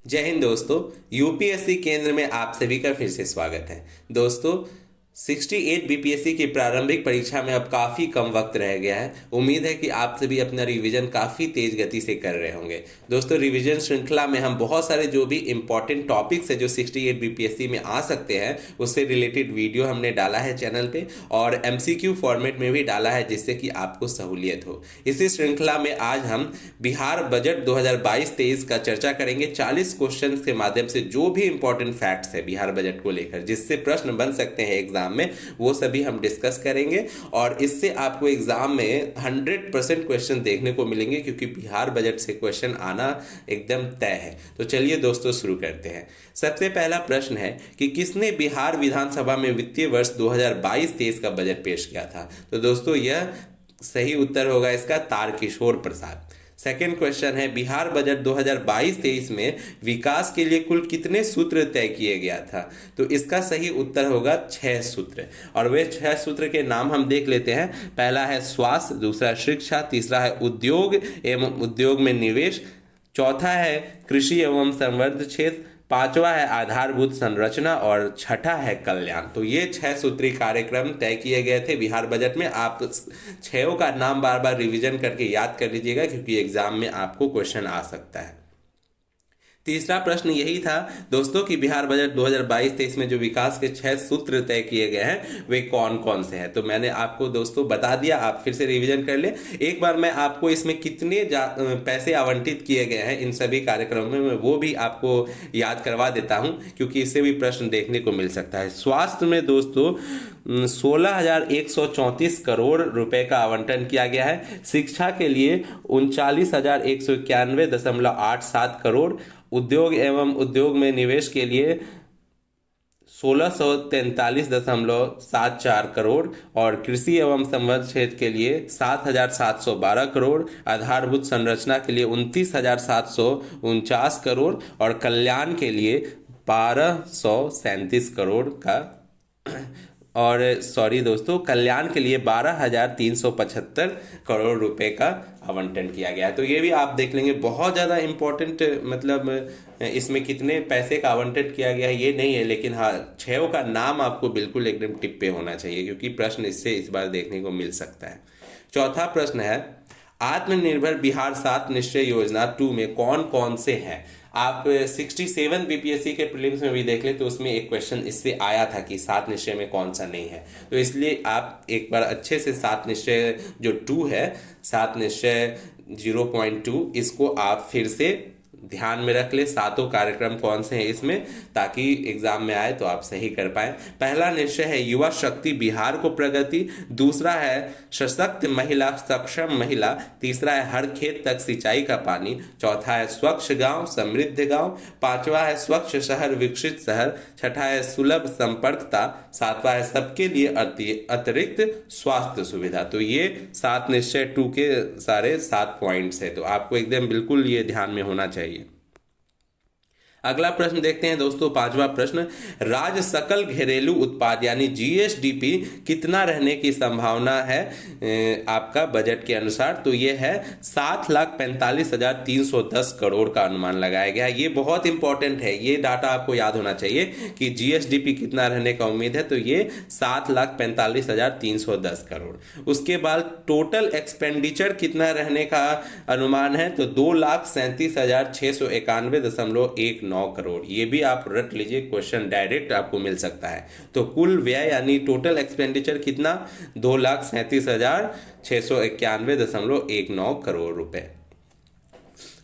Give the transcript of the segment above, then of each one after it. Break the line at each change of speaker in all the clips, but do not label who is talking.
जय हिंद दोस्तों। यूपीएससी केंद्र में आप सभी का फिर से स्वागत है। दोस्तों 68 बीपीएससी की प्रारंभिक परीक्षा में अब काफ़ी कम वक्त रह गया है। उम्मीद है कि आप सभी अपना रिवीजन काफ़ी तेज गति से कर रहे होंगे। दोस्तों रिवीजन श्रृंखला में हम बहुत सारे जो भी इंपॉर्टेंट टॉपिक्स है जो 68 बीपीएससी में आ सकते हैं उससे रिलेटेड वीडियो हमने डाला है चैनल पे और एमसीक्यू फॉर्मेट में भी डाला है जिससे कि आपको सहूलियत हो। इसी श्रृंखला में आज हम बिहार बजट 2022-23 का चर्चा करेंगे 40 क्वेश्चन के माध्यम से जो भी इंपॉर्टेंट फैक्ट्स है बिहार बजट को लेकर जिससे प्रश्न बन सकते हैं एग्जाम में, वो सभी हम डिस्कस करेंगे और इससे आपको एग्जाम में 100% क्वेश्चन देखने को मिलेंगे क्योंकि बिहार बजट से क्वेश्चन आना एकदम तय है। तो चलिए दोस्तों शुरू करते हैं। सबसे पहला प्रश्न है कि किसने बिहार विधानसभा में वित्तीय वर्ष 2022-23 का बजट पेश किया था। तो दोस्तों यह सही उत्तर होगा इसका तारकिशोर प्रसाद। सेकेंड क्वेश्चन है बिहार बजट 2022-23 में विकास के लिए कुल कितने सूत्र तय किए गया था। तो इसका सही उत्तर होगा 6 सूत्र और वे 6 सूत्र के नाम हम देख लेते हैं। पहला है स्वास्थ्य, दूसरा शिक्षा, तीसरा है उद्योग एवं उद्योग में निवेश, चौथा है कृषि एवं संवर्धित क्षेत्र, पांचवा है आधारभूत संरचना और छठा है कल्याण। तो ये 6 सूत्री कार्यक्रम तय किए गए थे बिहार बजट में। आप 6 का नाम बार बार रिवीजन करके याद कर लीजिएगा क्योंकि एग्जाम में आपको क्वेश्चन आ सकता है। तीसरा प्रश्न यही था दोस्तों कि बिहार बजट 2022-23 में जो विकास के 6 सूत्र तय किए गए हैं वे कौन कौन से हैं। तो मैंने आपको दोस्तों बता दिया, आप फिर से रिवीजन कर ले। एक बार मैं आपको इसमें कितने पैसे आवंटित किए गए हैं इन सभी कार्यक्रमों में वो भी आपको याद करवा देता हूं क्योंकि इससे भी प्रश्न देखने को मिल सकता है। स्वास्थ्य में दोस्तों 16,134 करोड़ रुपए का आवंटन किया गया है। शिक्षा के लिए 39,191.87 करोड़, उद्योग एवं उद्योग में निवेश के लिए 1643.74 करोड़ और कृषि एवं संबद्ध क्षेत्र के लिए 7,712 करोड़, आधारभूत संरचना के लिए 29,749 करोड़ और कल्याण के लिए 1,237 करोड़ का और सॉरी दोस्तों कल्याण के लिए 12,375 करोड़ रुपए का आवंटन किया गया है। तो ये भी आप देख लेंगे, बहुत ज़्यादा इम्पोर्टेंट मतलब इसमें कितने पैसे का आवंटन किया गया है ये नहीं है, लेकिन हाँ 6 का नाम आपको बिल्कुल एकदम टिप पे होना चाहिए क्योंकि प्रश्न इससे इस बार देखने को मिल सकता है। चौथा प्रश्न है आत्मनिर्भर बिहार 7 निश्चय योजना 2 में कौन कौन से हैं। आप 67 बीपीएससी के प्रीलिम्स में भी देख ले तो उसमें एक क्वेश्चन इससे आया था कि 7 निश्चय में कौन सा नहीं है। तो इसलिए आप एक बार अच्छे से 7 निश्चय जो 2 है 7 निश्चय 0.2 इसको आप फिर से ध्यान में रख ले। 7 कार्यक्रम कौन से हैं इसमें ताकि एग्जाम में आए तो आप सही कर पाए। पहला निश्चय है युवा शक्ति बिहार को प्रगति, दूसरा है सशक्त महिला सक्षम महिला, तीसरा है हर खेत तक सिंचाई का पानी, चौथा है स्वच्छ गांव समृद्ध गांव, पांचवा है स्वच्छ शहर विकसित शहर, छठा है सुलभ संपर्कता, सातवां है सबके लिए अतिरिक्त स्वास्थ्य सुविधा। तो ये 7 निश्चय 2 के सारे 7 पॉइंट्स है, तो आपको एकदम बिल्कुल ये ध्यान में होना चाहिए। अगला प्रश्न देखते हैं दोस्तों, 5वां प्रश्न, राज्य सकल घरेलू उत्पाद यानी जीएसडीपी कितना रहने की संभावना है आपका बजट के अनुसार। तो ये है 7,45,310 करोड़ का अनुमान लगाया गया। ये बहुत इंपॉर्टेंट है, ये डाटा आपको याद होना चाहिए कि जीएसडीपी कितना रहने का उम्मीद है। तो ये 7,45,310 करोड़। उसके बाद टोटल एक्सपेंडिचर कितना रहने का अनुमान है। तो 2,37,691.19 करोड़। ये भी आप रट लीजिए, क्वेश्चन डायरेक्ट आपको मिल सकता है। तो कुल व्यय यानी टोटल एक्सपेंडिचर कितना 2,37,691.19 करोड़ रुपए।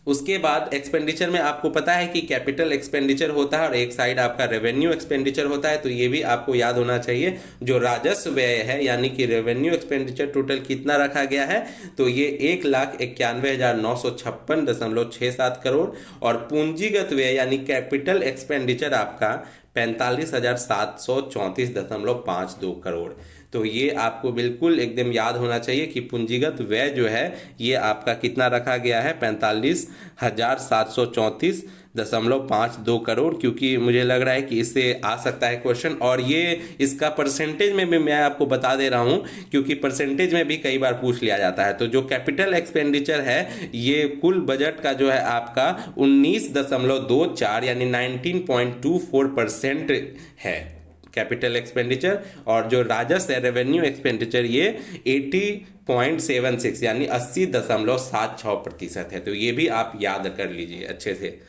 उसके बाद एक्सपेंडिचर में आपको पता है कि कैपिटल एक्सपेंडिचर होता है और एक साइड आपका रेवेन्यू एक्सपेंडिचर होता है। तो ये भी आपको याद होना चाहिए। जो राजस्व व्यय है यानी कि रेवेन्यू एक्सपेंडिचर टोटल कितना रखा गया है। तो ये 1,91,956.67 करोड़ और पूंजीगत व्यय यानी कैपिटल एक्सपेंडिचर आपका 45,734.52 करोड़। तो ये आपको बिल्कुल एकदम याद होना चाहिए कि पूंजीगत व्यय जो है ये आपका कितना रखा गया है 45,734 1.52 करोड़, क्योंकि मुझे लग रहा है कि इससे आ सकता है क्वेश्चन। और ये इसका परसेंटेज में भी मैं आपको बता दे रहा हूं, क्योंकि परसेंटेज में भी कई बार पूछ लिया जाता है। तो जो कैपिटल एक्सपेंडिचर है ये कुल बजट का जो है आपका 19.24 यानी 19.24% है कैपिटल एक्सपेंडिचर। और जो राजस्व है रेवेन्यू एक्सपेंडिचर ये 80.76 यानी 80.76% है। तो ये भी आप याद कर लीजिए अच्छे से।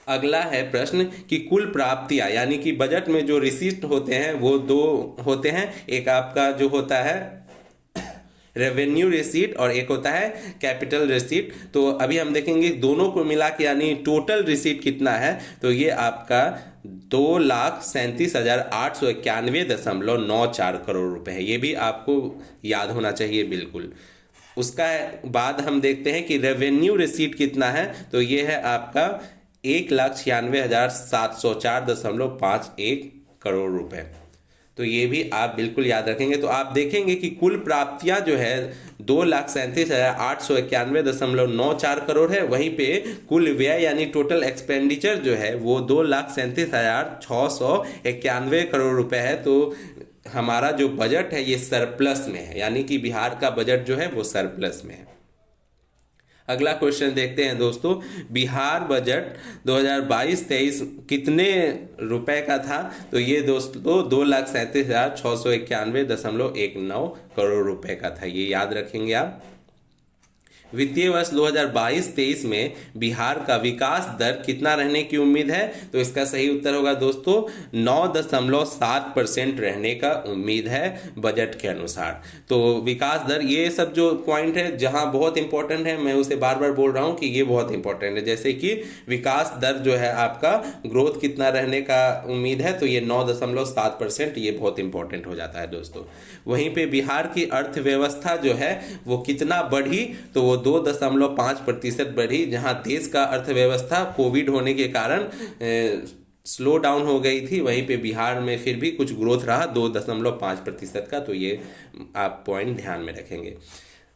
अगला है प्रश्न कि कुल प्राप्तियां यानी कि बजट में जो रिसीट होते हैं वो दो होते हैं, एक आपका जो होता है रेवेन्यू रिसीट और एक होता है कैपिटल रिसीट। तो अभी हम देखेंगे दोनों को मिला के यानी टोटल रिसीट कितना है, तो ये आपका 2,37,891.94 करोड़ रुपए है। ये भी आपको याद होना चाहिए बिल्कुल। उसका बाद हम देखते हैं कि रेवेन्यू रिसीट कितना है, तो ये है आपका 1,96,704.51 करोड़ रुपए। तो ये भी आप बिल्कुल याद रखेंगे। तो आप देखेंगे कि कुल प्राप्तियां जो है 2,37,891.94 करोड़ है, वहीं पे कुल व्यय यानी टोटल एक्सपेंडिचर जो है वो 2,37,691 करोड़ रुपए है। तो हमारा जो बजट है ये सरप्लस में है, यानी कि बिहार का बजट जो है वो सरप्लस में है। अगला क्वेश्चन देखते हैं दोस्तों, बिहार बजट 2022-23 कितने रुपए का था, तो ये दोस्तों 2,37,691.19 करोड़ रुपए का था। ये याद रखेंगे आप। वित्तीय वर्ष 2022-23 में बिहार का विकास दर कितना रहने की उम्मीद है, तो इसका सही उत्तर होगा दोस्तों 9.7% रहने का उम्मीद है बजट के अनुसार। तो विकास दर, ये सब जो पॉइंट है जहां बहुत इंपॉर्टेंट है, मैं उसे बार बार बोल रहा हूं कि ये बहुत इंपॉर्टेंट है। जैसे कि विकास दर जो है आपका ग्रोथ कितना रहने का उम्मीद है, तो ये 9.7%, ये बहुत इंपॉर्टेंट हो जाता है दोस्तों। वहीं पे बिहार की अर्थव्यवस्था जो है वो कितना बढ़ी, तो वो 2.5% बढ़ी। जहां देश का अर्थव्यवस्था कोविड होने के कारण स्लो डाउन हो गई थी, वहीं पे बिहार में फिर भी कुछ ग्रोथ रहा 2.5% का। तो ये आप पॉइंट ध्यान में रखेंगे।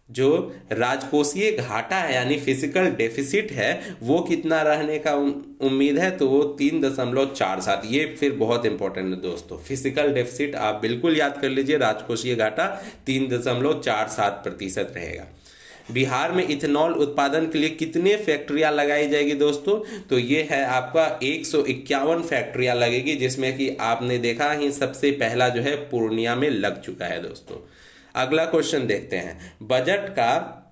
जो राजकोषीय घाटा है यानी फिजिकल डेफिसिट है वो कितना रहने का उम्मीद है, तो वो 3.47। ये फिर बहुत इंपॉर्टेंट है दोस्तों। फिजिकल डेफिसिट आप बिल्कुल याद कर लीजिए, राजकोषीय घाटा 3.47% रहेगा। बिहार में इथेनॉल उत्पादन के लिए कितने फैक्ट्रियां लगाई जाएगी दोस्तों, तो ये है आपका 151 फैक्ट्रियां लगेगी, जिसमें कि आपने देखा ही सबसे पहला जो है पूर्णिया में लग चुका है दोस्तों। अगला क्वेश्चन देखते हैं, बजट का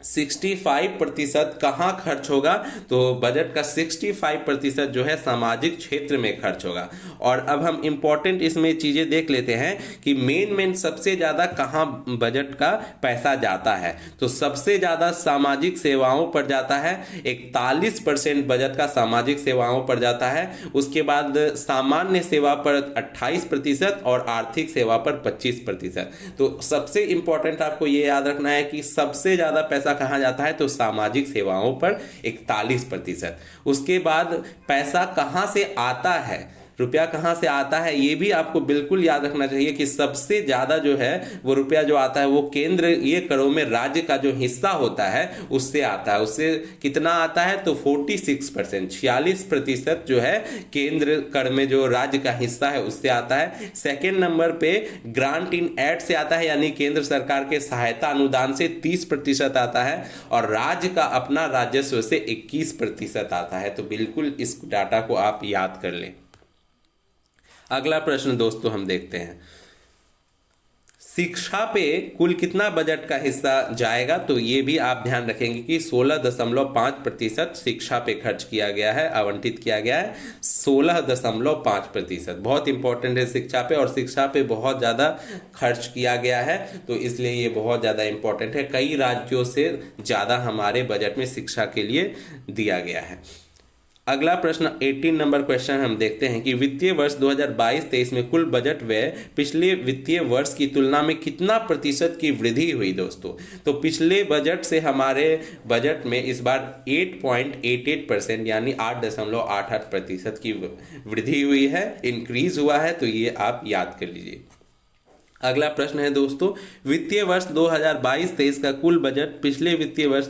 65% कहाँ खर्च होगा, तो बजट का 65% जो है सामाजिक क्षेत्र में खर्च होगा। और अब हम इंपॉर्टेंट इसमें चीजें देख लेते हैं कि मेन सबसे ज्यादा कहाँ बजट का पैसा जाता है, तो सबसे ज्यादा सामाजिक सेवाओं पर जाता है। 41% बजट का सामाजिक सेवाओं पर जाता है। उसके बाद सामान्य सेवा पर 28% और आर्थिक सेवा पर 25%। तो सबसे इंपॉर्टेंट आपको ये याद रखना है कि सबसे ज्यादा पैसा कहां जाता है, तो सामाजिक सेवाओं पर 41%। उसके बाद पैसा कहां से आता है, रुपया कहां से आता है, ये भी आपको बिल्कुल याद रखना चाहिए कि सबसे ज्यादा जो है वो रुपया जो आता है वो केंद्र ये करों में राज्य का जो हिस्सा होता है उससे आता है। उससे कितना आता है, तो 46%, 46% जो है केंद्र कर में जो राज्य का हिस्सा है उससे आता है। सेकेंड नंबर पे ग्रांट इन एड से आता है, यानी केंद्र सरकार के सहायता अनुदान से 30% आता है, और राज्य का अपना राजस्व से 21% आता है। तो बिल्कुल इस डाटा को आप याद कर लें। अगला प्रश्न दोस्तों हम देखते हैं, शिक्षा पे कुल कितना बजट का हिस्सा जाएगा, तो ये भी आप ध्यान रखेंगे कि 16.5% शिक्षा पे खर्च किया गया है, आवंटित किया गया है 16.5%। बहुत इंपॉर्टेंट है शिक्षा पे, और शिक्षा पे बहुत ज़्यादा खर्च किया गया है, तो इसलिए ये बहुत ज़्यादा इंपॉर्टेंट है। कई राज्यों से ज़्यादा हमारे बजट में शिक्षा के लिए दिया गया है। अगला प्रश्न 18 नंबर क्वेश्चन हम देखते हैं कि वित्तीय वर्ष 2022-23 में कुल बजट व्यय पिछले वित्तीय वर्ष की तुलना में कितना प्रतिशत की वृद्धि हुई दोस्तों, तो पिछले बजट से हमारे बजट में इस बार 8.88% यानी 8.88% की वृद्धि हुई है, इंक्रीज हुआ है। तो ये आप याद कर लीजिए। अगला प्रश्न है दोस्तों, वित्तीय वर्ष 2022-23 का कुल बजट पिछले वित्तीय वर्ष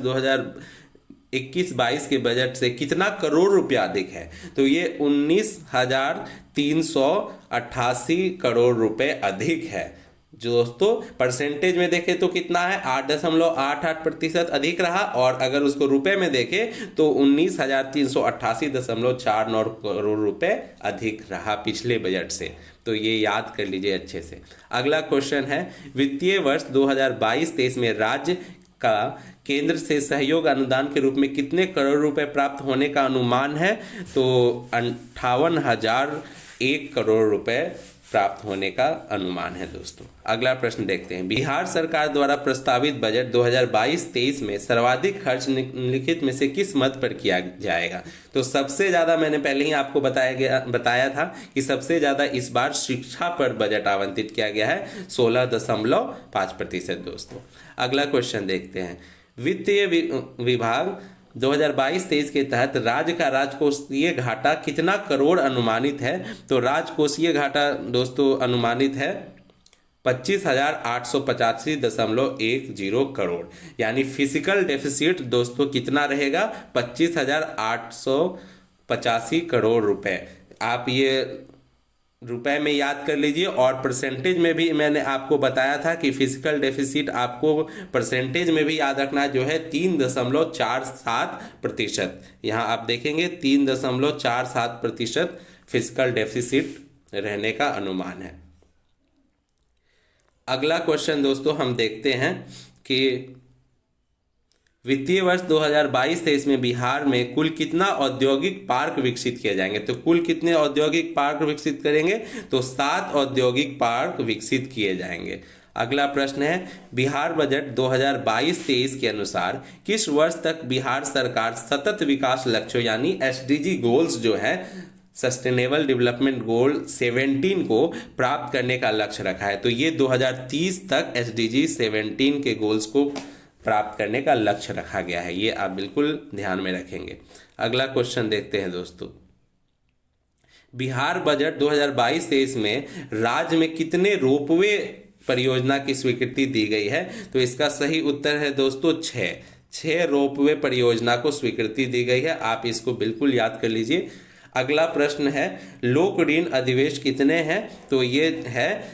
21-22 के बजट से कितना करोड़ रुपया अधिक है? तो ये 19,388 करोड़ रुपए अधिक है। जो दोस्तों परसेंटेज में देखें तो कितना है, 8.88% अधिक रहा, और अगर उसको रुपए में देखें तो 19,388.49 करोड़ रुपए अधिक रहा पिछले बजट से। तो ये याद कर लीजिए अच्छे से। अगला क्वेश्चन है, वित्तीय वर्ष 2022-23 में राज्य का केंद्र से सहयोग अनुदान के रूप में कितने करोड़ रुपए प्राप्त होने का अनुमान है? तो 58,001 करोड़ रुपए प्राप्त होने का अनुमान है दोस्तों। अगला प्रश्न देखते हैं, बिहार सरकार द्वारा प्रस्तावित बजट 2022-23 में सर्वाधिक खर्च निम्नलिखित में से किस मद पर किया जाएगा? तो सबसे ज़्यादा मैंने पहले ही आपको बताया था कि सबसे ज़्यादा इस बार शिक्षा पर बजट आवंटित किया गया है, 16.5% दोस्तों। अगला क्वेश्चन देखते हैं, वित्तीय विभाग 2022-23 के तहत राज्य का राजकोषीय घाटा कितना करोड़ अनुमानित है? तो राजकोषीय घाटा दोस्तों अनुमानित है 25,885.10 करोड़, यानी फिजिकल डेफिसिट दोस्तों कितना रहेगा? 25,885 करोड़ रुपए। आप ये रुपए में याद कर लीजिए, और परसेंटेज में भी मैंने आपको बताया था कि फिजिकल डेफिसिट आपको परसेंटेज में भी याद रखना है, जो है 3.47%। यहाँ आप देखेंगे 3.47% फिजिकल डेफिसिट रहने का अनुमान है। अगला क्वेश्चन दोस्तों हम देखते हैं कि वित्तीय वर्ष 2022-23 में बिहार में कुल कितना औद्योगिक पार्क विकसित किए जाएंगे? तो कुल कितने औद्योगिक पार्क विकसित करेंगे? तो 7 औद्योगिक पार्क विकसित किए जाएंगे। अगला प्रश्न है, बिहार बजट 2022-23 के अनुसार किस वर्ष तक बिहार सरकार सतत विकास लक्ष्यों यानी एसडीजी गोल्स जो है, सस्टेनेबल डेवलपमेंट गोल 17 को प्राप्त करने का लक्ष्य रखा है? तो ये 2030 तक एसडीजी 17 के गोल्स को प्राप्त करने का लक्ष्य रखा गया है, ये आप बिल्कुल ध्यान में रखेंगे। अगला क्वेश्चन देखते हैं दोस्तों, बिहार बजट 2022-23 में राज्य में कितने रोपवे परियोजना की स्वीकृति दी गई है? तो इसका सही उत्तर है दोस्तों 6 रोपवे परियोजना को स्वीकृति दी गई है, आप इसको बिल्कुल याद कर लीजिए। अगला प्रश्न है, लोक ऋण अधिवेश कितने हैं? तो ये है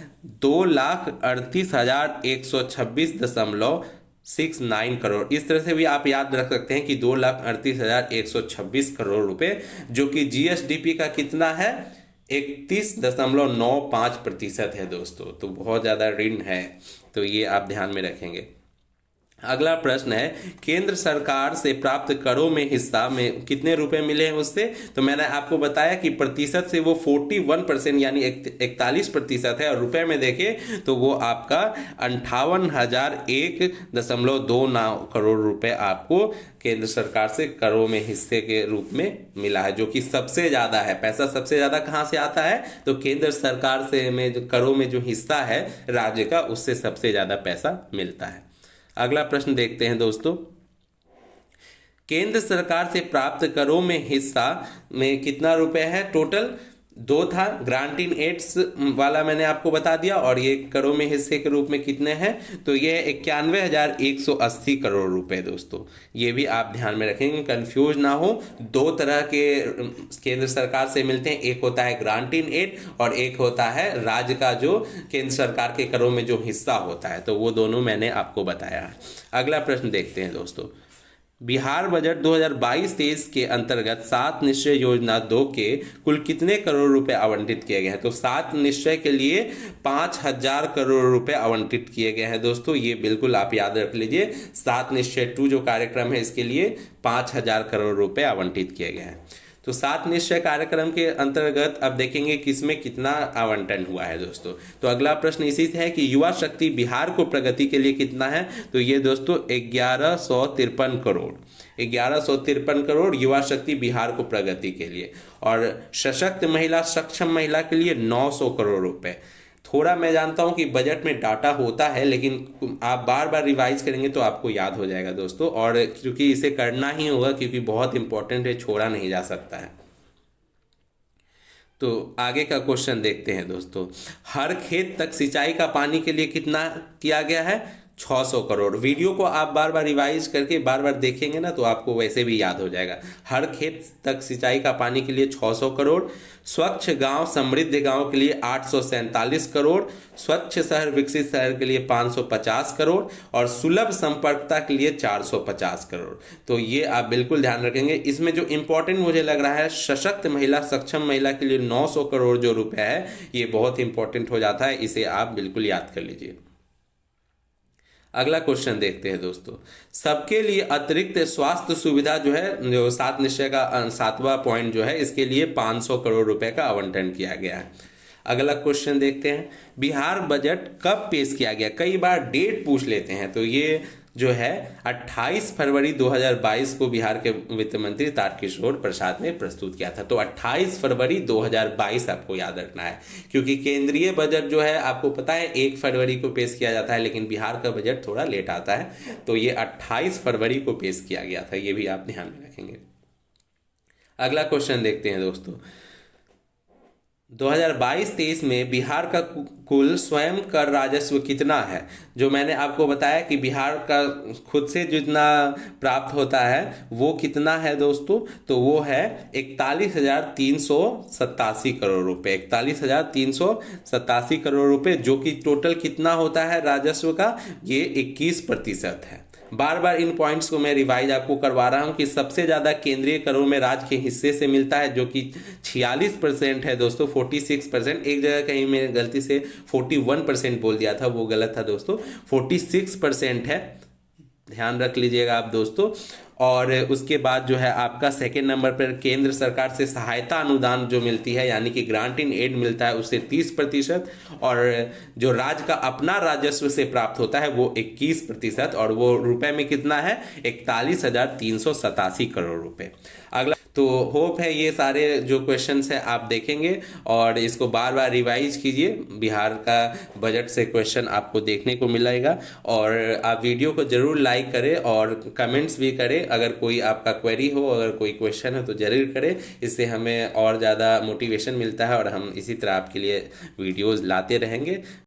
2,38,126.69 करोड़। इस तरह से भी आप याद रख सकते हैं कि 2,38,126 करोड़ रुपए, जो कि जीएसडीपी का कितना है, 31.95% है दोस्तों। तो बहुत ज़्यादा ऋण है, तो ये आप ध्यान में रखेंगे। अगला प्रश्न है, केंद्र सरकार से प्राप्त करों में हिस्सा में कितने रुपए मिले हैं उससे? तो मैंने आपको बताया कि प्रतिशत से वो 41% यानी 41% है, और रुपए में देखें तो वो आपका 58,001.29 करोड़ रुपए आपको केंद्र सरकार से करों में हिस्से के रूप में मिला है, जो कि सबसे ज़्यादा है। पैसा सबसे ज़्यादा कहाँ से आता है? तो केंद्र सरकार से में जो करों में जो हिस्सा है राज्य का, उससे सबसे ज़्यादा पैसा मिलता है। अगला प्रश्न देखते हैं दोस्तों, केंद्र सरकार से प्राप्त करों में हिस्सा में कितना रुपए है? टोटल 2 था, ग्रांट इन एड्स वाला मैंने आपको बता दिया, और ये करों में हिस्से के रूप में कितने हैं? तो ये 91,180 करोड़ रुपए दोस्तों। ये भी आप ध्यान में रखेंगे, कंफ्यूज ना हो। 2 तरह के केंद्र सरकार से मिलते हैं, एक होता है ग्रांट इन एड और एक होता है राज्य का जो केंद्र सरकार के करों में जो हिस्सा होता है, तो वो दोनों मैंने आपको बताया। अगला प्रश्न देखते हैं दोस्तों, बिहार बजट 2022-23 के अंतर्गत 7 निश्चय योजना 2 के कुल कितने करोड़ रुपए आवंटित किए गए हैं? तो 7 निश्चय के लिए 5,000 करोड़ रुपए आवंटित किए गए हैं दोस्तों। ये बिल्कुल आप याद रख लीजिए, 7 निश्चय 2 जो कार्यक्रम है इसके लिए 5,000 करोड़ रुपए आवंटित किए गए हैं। तो 7 निश्चय कार्यक्रम के अंतर्गत अब देखेंगे किसमें कितना आवंटन हुआ है दोस्तों। तो अगला प्रश्न इसी से है कि युवा शक्ति बिहार को प्रगति के लिए कितना है? तो ये दोस्तों 1153 करोड़, 1153 करोड़ युवा शक्ति बिहार को प्रगति के लिए, और सशक्त महिला सक्षम महिला के लिए 900 करोड़ रुपए। थोड़ा मैं जानता हूं कि बजट में डाटा होता है, लेकिन आप बार बार रिवाइज करेंगे तो आपको याद हो जाएगा दोस्तों, और क्योंकि इसे करना ही होगा क्योंकि बहुत इंपॉर्टेंट है, छोड़ा नहीं जा सकता है। तो आगे का क्वेश्चन देखते हैं दोस्तों, हर खेत तक सिंचाई का पानी के लिए कितना किया गया है? 600 करोड़। वीडियो को आप बार बार रिवाइज करके बार बार देखेंगे ना तो आपको वैसे भी याद हो जाएगा। हर खेत तक सिंचाई का पानी के लिए 600 करोड़, स्वच्छ गांव समृद्ध गांव के लिए 847 करोड़, स्वच्छ शहर विकसित शहर के लिए 550 करोड़ और सुलभ संपर्कता के लिए 450 करोड़। तो ये आप बिल्कुल ध्यान रखेंगे। इसमें जो इंपॉर्टेंट मुझे लग रहा है, सशक्त महिला सक्षम महिला के लिए 900 करोड़ जो रुपए है, ये बहुत इंपॉर्टेंट हो जाता है, इसे आप बिल्कुल याद कर लीजिए। अगला क्वेश्चन देखते हैं दोस्तों। सबके लिए अतिरिक्त स्वास्थ्य सुविधा जो है, जो 7 निश्चय का 7वां पॉइंट जो है, इसके लिए 500 करोड़ रुपए का आवंटन किया गया है। अगला क्वेश्चन देखते हैं, बिहार बजट कब पेश किया गया? कई बार डेट पूछ लेते हैं, तो ये जो है 28 फरवरी 2022 को बिहार के वित्त मंत्री तारकिशोर प्रसाद ने प्रस्तुत किया था। तो 28 फरवरी 2022 आपको याद रखना है, क्योंकि केंद्रीय बजट जो है आपको पता है 1 फरवरी को पेश किया जाता है, लेकिन बिहार का बजट थोड़ा लेट आता है। तो ये 28 फरवरी को पेश किया गया था, ये भी आप ध्यान में रखेंगे। अगला क्वेश्चन देखते हैं दोस्तों, 2022-23 में बिहार का कुल स्वयं कर राजस्व कितना है? जो मैंने आपको बताया कि बिहार का खुद से जितना प्राप्त होता है वो कितना है दोस्तों, तो वो है 41,387 करोड़ रुपए। 41,387 करोड़ रुपए, जो कि टोटल कितना होता है राजस्व का, ये 21% है। बार बार इन पॉइंट्स को मैं रिवाइज आपको करवा रहा हूं कि सबसे ज्यादा केंद्रीय करों में राज्य के हिस्से से मिलता है, जो कि 46% है दोस्तों, 46%। एक जगह कहीं मैंने गलती से 41% बोल दिया था, वो गलत था दोस्तों, 46% है, ध्यान रख लीजिएगा आप दोस्तों। और उसके बाद जो है आपका सेकेंड नंबर पर केंद्र सरकार से सहायता अनुदान जो मिलती है, यानी कि ग्रांट इन एड मिलता है, उससे 30%। और जो राज्य का अपना राजस्व से प्राप्त होता है वो 21%, और वो रुपए में कितना है, 41,387 करोड़ रुपए। अगला, तो होप है ये सारे जो क्वेश्चंस हैं आप देखेंगे और इसको बार बार रिवाइज कीजिए। बिहार का बजट से क्वेश्चन आपको देखने को मिलेगा। और आप वीडियो को जरूर लाइक करें और कमेंट्स भी करें। अगर कोई आपका क्वेरी हो, अगर कोई क्वेश्चन है तो जरूर करें, इससे हमें और ज़्यादा मोटिवेशन मिलता है और हम इसी तरह आपके लिए वीडियोज़ लाते रहेंगे।